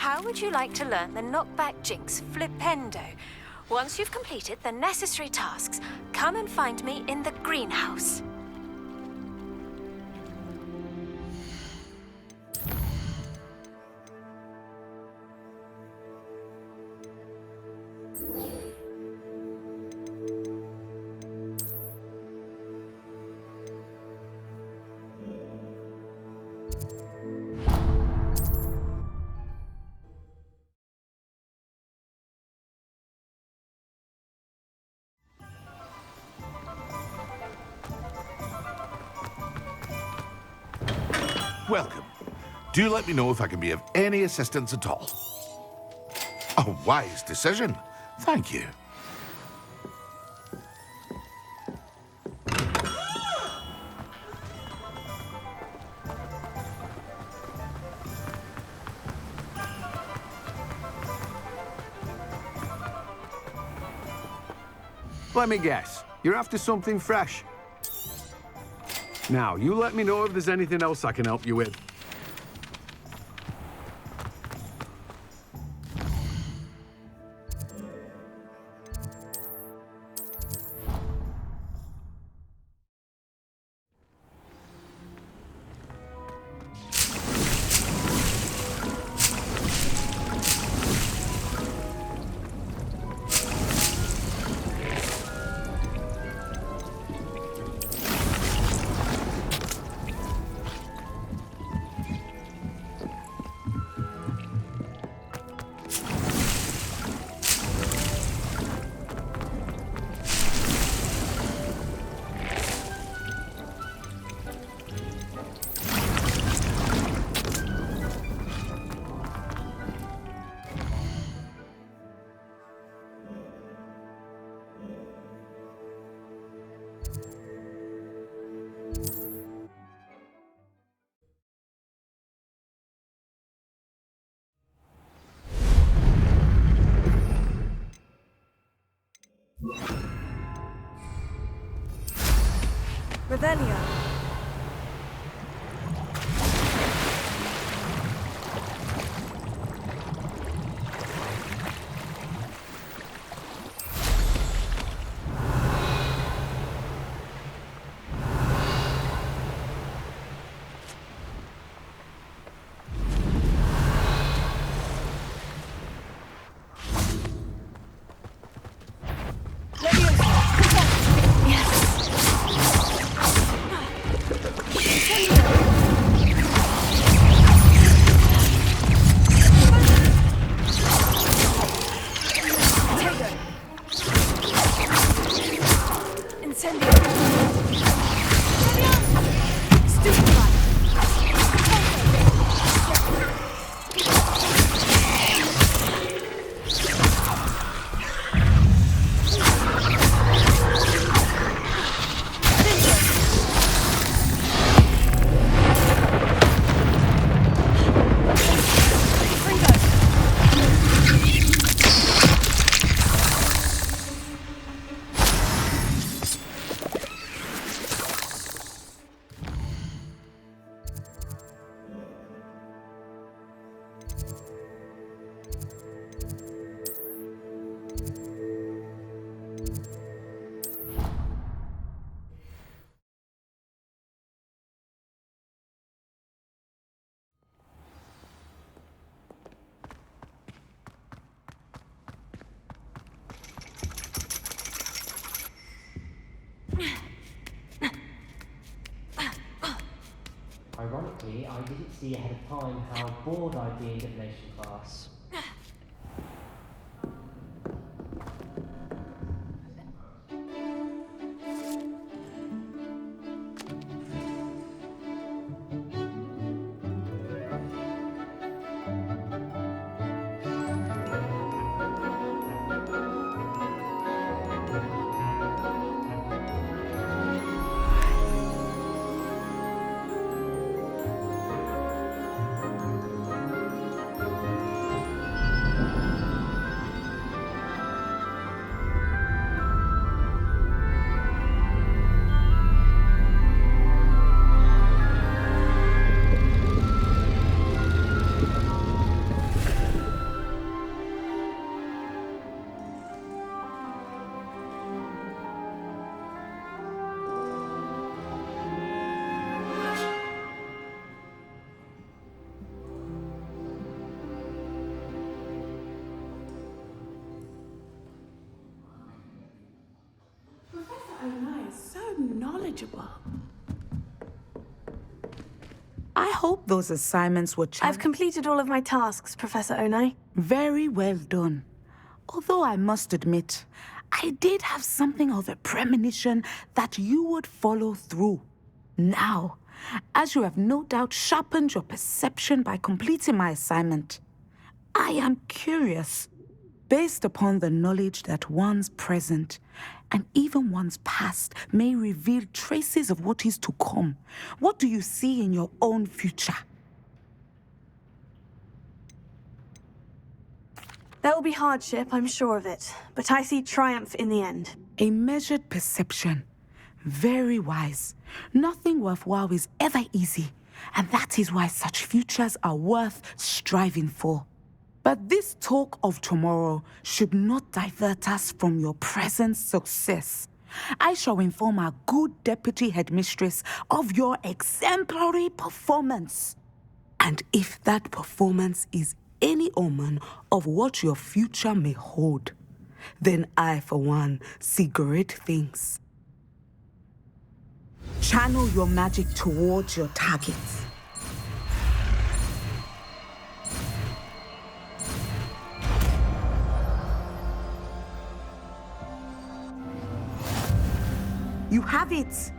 how would you like to learn the knockback jinx flipendo? Once you've completed the necessary tasks, come and find me in the greenhouse. Welcome. Do let me know if I can be of any assistance at all. A wise decision. Thank you. Let me guess. You're after something fresh. Now, you let me know if there's anything else I can help you with. Revelio. Ironically, I didn't see ahead of time how bored I'd be in divination class. knowledgeable. I hope those assignments were I've completed all of my tasks, Professor Onai. Very well done. Although I must admit, I did have something of a premonition that you would follow through. Now, as you have no doubt sharpened your perception by completing my assignment, I am curious, based upon the knowledge that one's present and even one's past may reveal traces of what is to come. What do you see in your own future? There will be hardship, I'm sure of it, but I see triumph in the end. A measured perception. Very wise. Nothing worthwhile is ever easy, and that is why such futures are worth striving for. But this talk of tomorrow should not divert us from your present success. I shall inform our good deputy headmistress of your exemplary performance. And if that performance is any omen of what your future may hold, then I, for one, see great things. Channel your magic towards your targets. You have it!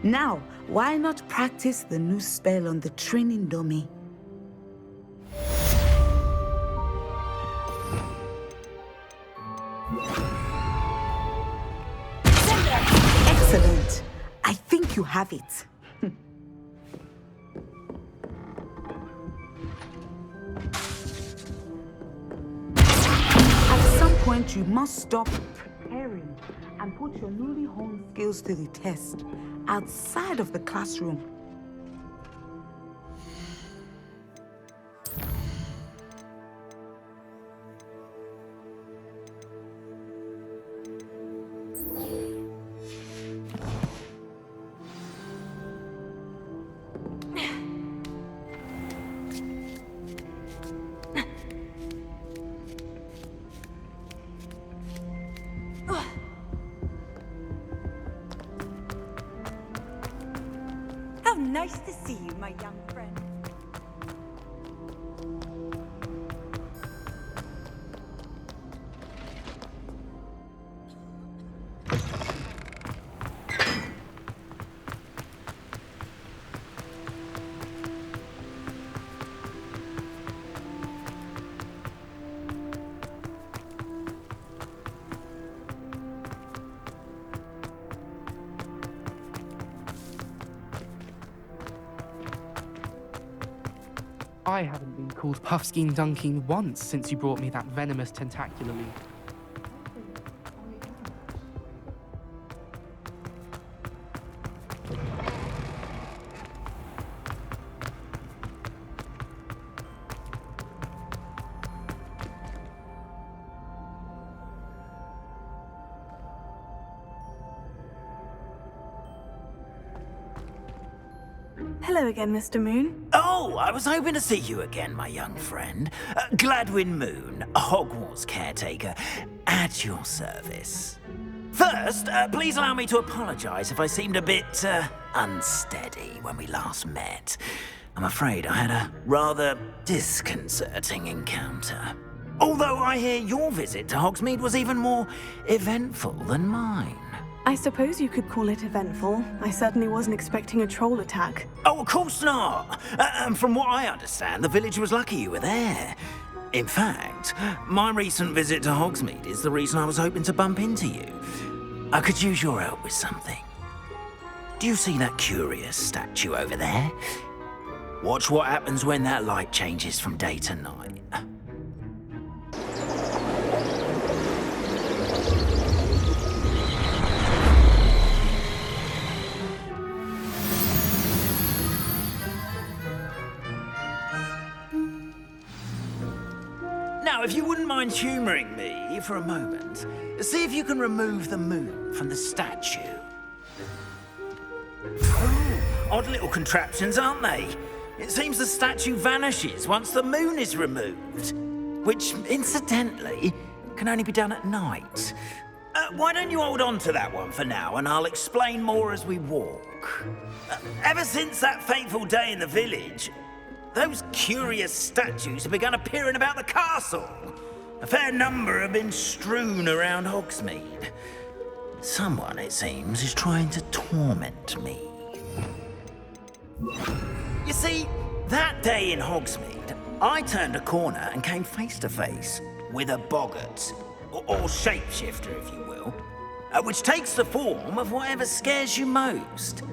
Now, why not practice the new spell on the training dummy? Excellent! I think you have it. At some point, you must stop preparing and put your newly honed skills to the test outside of the classroom. How nice to see you, my young friend. I haven't been called Puffskein Dunking once since you brought me that venomous tentacular leaf. Oh, hello again, Mr. Moon. Oh, I was hoping to see you again, my young friend. Gladwin Moon, Hogwarts caretaker, at your service. First, please allow me to apologize if I seemed a bit, unsteady when we last met. I'm afraid I had a rather disconcerting encounter. Although I hear your visit to Hogsmeade was even more eventful than mine. I suppose you could call it eventful. I certainly wasn't expecting a troll attack. Oh, of course not! And from what I understand, the village was lucky you were there. In fact, my recent visit to Hogsmeade is the reason I was hoping to bump into you. I could use your help with something. Do you see that curious statue over there? Watch what happens when that light changes from day to night. Now, if you wouldn't mind humouring me for a moment, see if you can remove the moon from the statue. Oh, odd little contraptions, aren't they? It seems the statue vanishes once the moon is removed, which, incidentally, can only be done at night. Why don't you hold on to that one for now, and I'll explain more as we walk. Ever since that fateful day in the village, those curious statues have begun appearing about the castle. A fair number have been strewn around Hogsmeade. Someone, it seems, is trying to torment me. You see, that day in Hogsmeade, I turned a corner and came face to face with a boggart, or shapeshifter, if you will, which takes the form of whatever scares you most.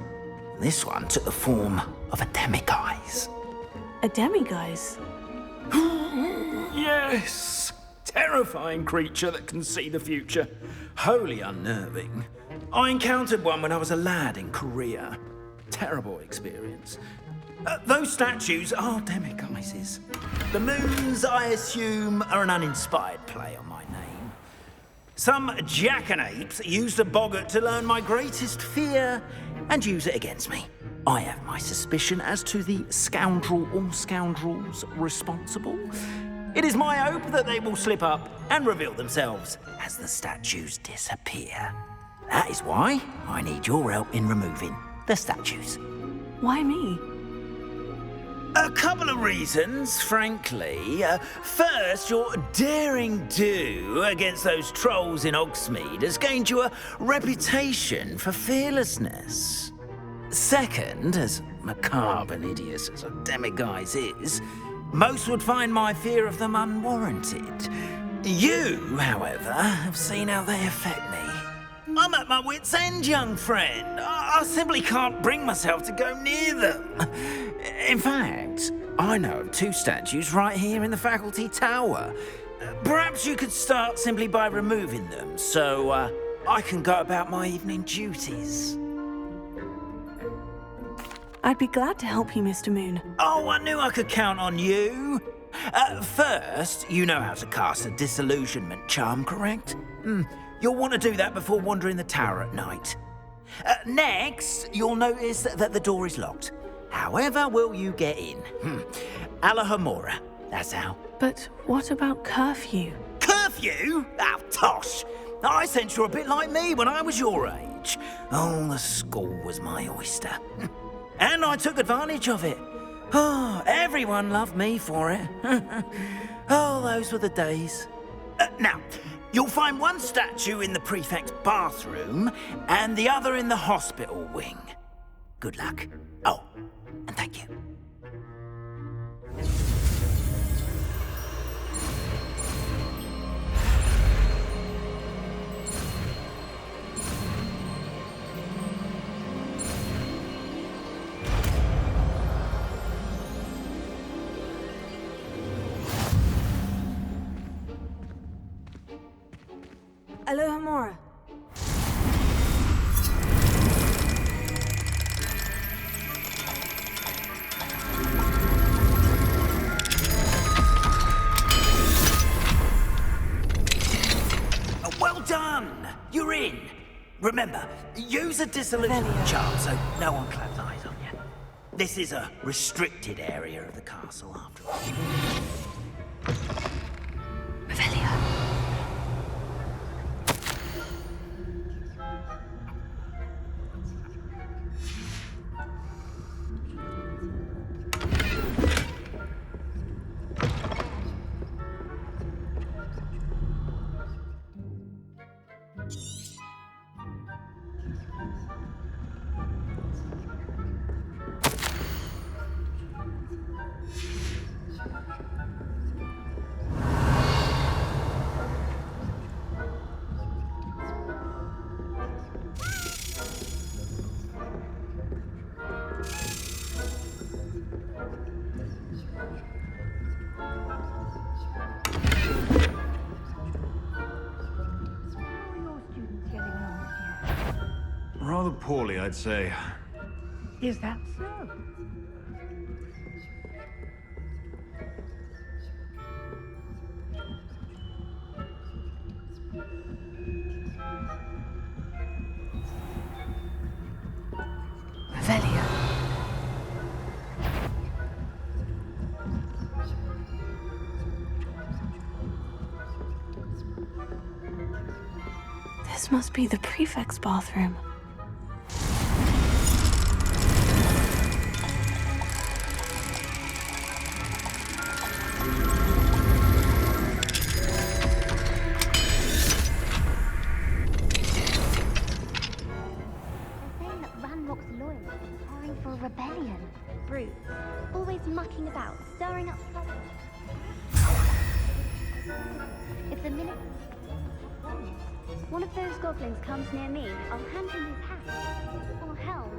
This one took the form of a demiguise. A demiguise? Yes! Terrifying creature that can see the future. Wholly unnerving. I encountered one when I was a lad in Korea. Terrible experience. Those statues are demiguises. The moons, I assume, are an uninspired play on my name. Some jackanapes used a boggart to learn my greatest fear and use it against me. I have my suspicion as to the scoundrel or scoundrels responsible. It is my hope that they will slip up and reveal themselves as the statues disappear. That is why I need your help in removing the statues. Why me? A couple of reasons, frankly. First, your daring do against those trolls in Hogsmeade has gained you a reputation for fearlessness. Second, as macabre and hideous as a demiguise is, most would find my fear of them unwarranted. You, however, have seen how they affect me. I'm at my wit's end, young friend. I simply can't bring myself to go near them. In fact, I know of 2 statues right here in the faculty tower. Perhaps you could start simply by removing them, so I can go about my evening duties. I'd be glad to help you, Mr. Moon. Oh, I knew I could count on you. First, you know how to cast a disillusionment charm, correct? You'll want to do that before wandering the tower at night. Next, you'll notice that the door is locked. However will you get in? Alahomora, that's how. But what about curfew? Curfew? Oh, tosh! I sense you're a bit like me when I was your age. Oh, the school was my oyster. And I took advantage of it. Oh, everyone loved me for it. Oh, those were the days. Now, you'll find one statue in the prefect's bathroom and the other in the hospital wing. Good luck. Oh, and thank you. Alohomora. Well done! You're in. Remember, use a disillusionment charm so no one claps eyes on you. This is a restricted area of the castle, after all. Revelio. Rather poorly, I'd say. Is that so? Revelio. This must be the prefect's bathroom. For rebellion. Brutes. Always mucking about, stirring up trouble. If the minute one of those goblins comes near me, I'll hand him his hat. Or helm.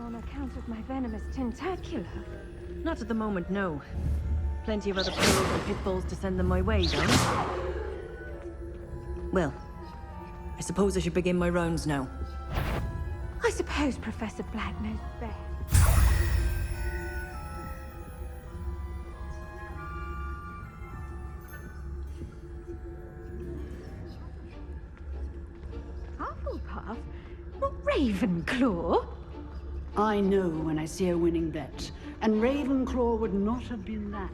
On account of my venomous tentacular? Not at the moment, no. Plenty of other perils and pitfalls to send them my way, though. Well, I suppose I should begin my rounds now. I suppose Professor Black knows best. Hufflepuff? Ravenclaw? I know when I see a winning bet, and Ravenclaw would not have been that.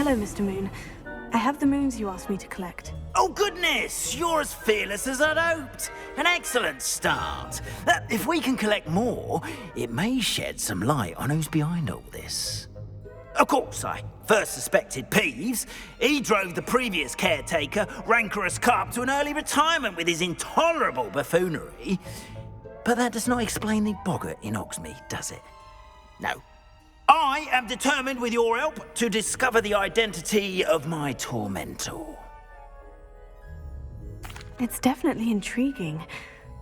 Hello, Mr. Moon. I have the moons you asked me to collect. Oh, goodness! You're as fearless as I'd hoped. An excellent start. If we can collect more, it may shed some light on who's behind all this. Of course, I first suspected Peeves. He drove the previous caretaker, rancorous carp, to an early retirement with his intolerable buffoonery. But that does not explain the boggart in Hogsmeade, does it? No. I am determined, with your help, to discover the identity of my tormentor. It's definitely intriguing.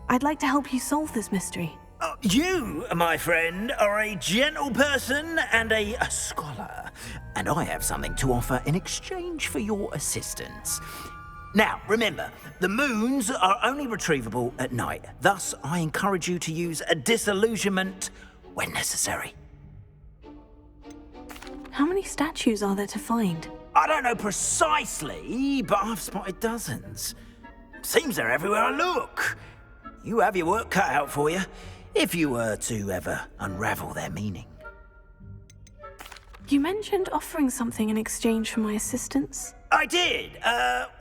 I'd like to help you solve this mystery. You, my friend, are a gentle person and a scholar, and I have something to offer in exchange for your assistance. Now, remember, the moons are only retrievable at night. Thus, I encourage you to use a disillusionment when necessary. How many statues are there to find? I don't know precisely, but I've spotted dozens. Seems they're everywhere I look. You have your work cut out for you, if you were to ever unravel their meaning. You mentioned offering something in exchange for my assistance? I did.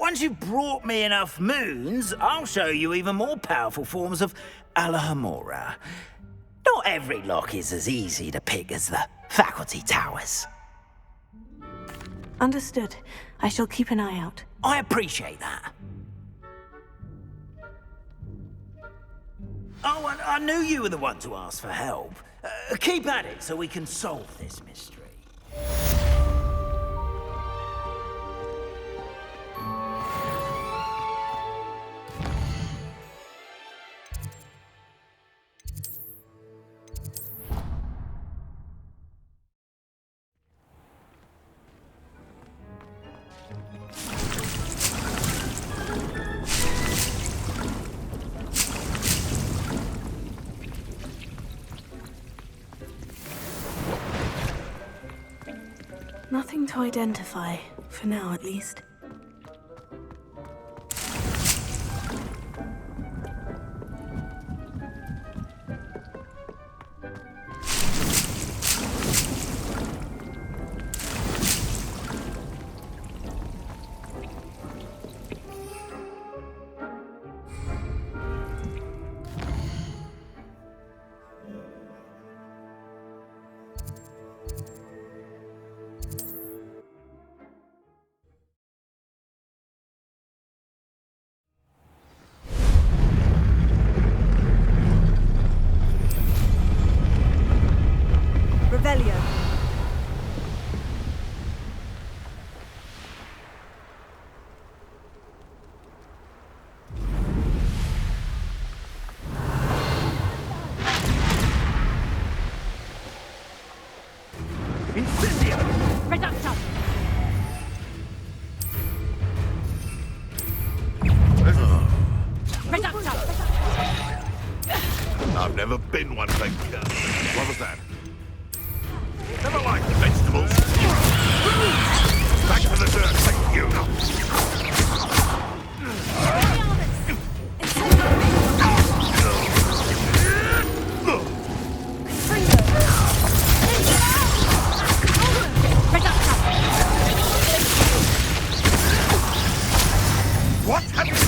Once you've brought me enough moons, I'll show you even more powerful forms of Alohomora. Not every lock is as easy to pick as the faculty towers. Understood. I shall keep an eye out. I appreciate that. Oh, I knew you were the one to ask for help. Keep at it so we can solve this mystery. Nothing to identify, for now at least. I've never been one for... what was that? Never liked vegetables. Back to the dirt, thank you. What happened?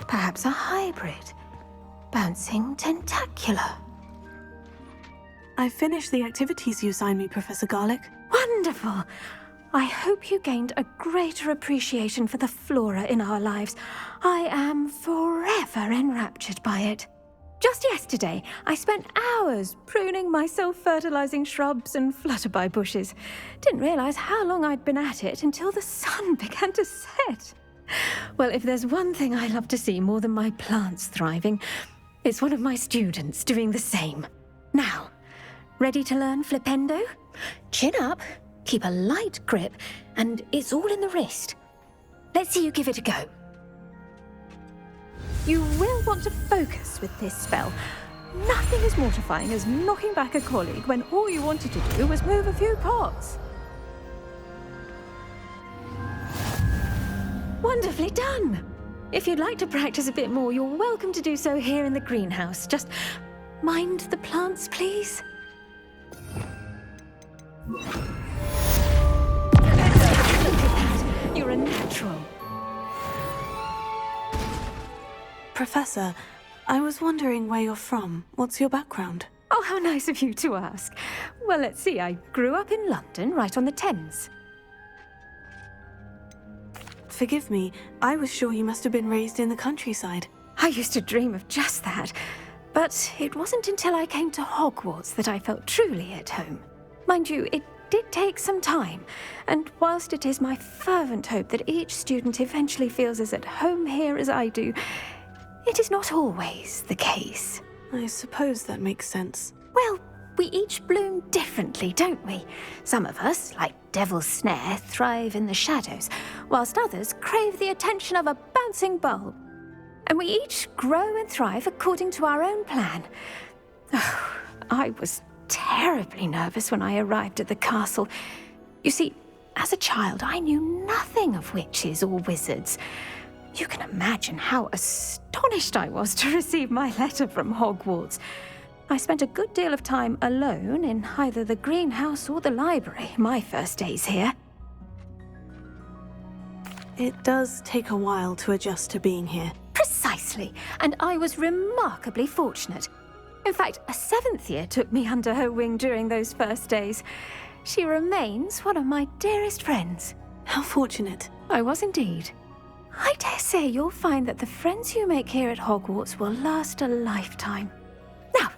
Perhaps a hybrid. Bouncing tentacular. I finished the activities you assigned me, Professor Garlick. Wonderful! I hope you gained a greater appreciation for the flora in our lives. I am forever enraptured by it. Just yesterday, I spent hours pruning my self-fertilizing shrubs and flutterby bushes. Didn't realize how long I'd been at it until the sun began to set. Well, if there's one thing I love to see more than my plants thriving, it's one of my students doing the same. Now, ready to learn flipendo? Chin up, keep a light grip, and it's all in the wrist. Let's see you give it a go. You will want to focus with this spell. Nothing as mortifying as knocking back a colleague when all you wanted to do was move a few pots. Wonderfully done! If you'd like to practice a bit more, you're welcome to do so here in the greenhouse. Just mind the plants, please. Look at that! You're a natural. Professor, I was wondering where you're from. What's your background? Oh, how nice of you to ask. Well, let's see. I grew up in London, right on the Thames. forgive me. I was sure you must have been raised in the countryside. I used to dream of just that. But it wasn't until I came to Hogwarts that I felt truly at home. Mind you, it did take some time, and whilst it is my fervent hope that each student eventually feels as at home here as I do, it is not always the case. I suppose that makes sense. Well, we each bloom differently, don't we? Some of us, like Devil's Snare, thrive in the shadows, whilst others crave the attention of a bouncing bulb. And we each grow and thrive according to our own plan. Oh, I was terribly nervous when I arrived at the castle. You see, as a child, I knew nothing of witches or wizards. You can imagine how astonished I was to receive my letter from Hogwarts. I spent a good deal of time alone in either the greenhouse or the library my first days here. It does take a while to adjust to being here. Precisely, and I was remarkably fortunate. In fact, a 7th year took me under her wing during those first days. She remains one of my dearest friends. How fortunate. I was indeed. I dare say you'll find that the friends you make here at Hogwarts will last a lifetime. Now,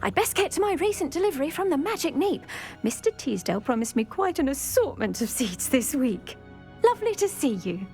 I'd best get to my recent delivery from the Magic Neep. Mr. Teasdale promised me quite an assortment of seeds this week. Lovely to see you.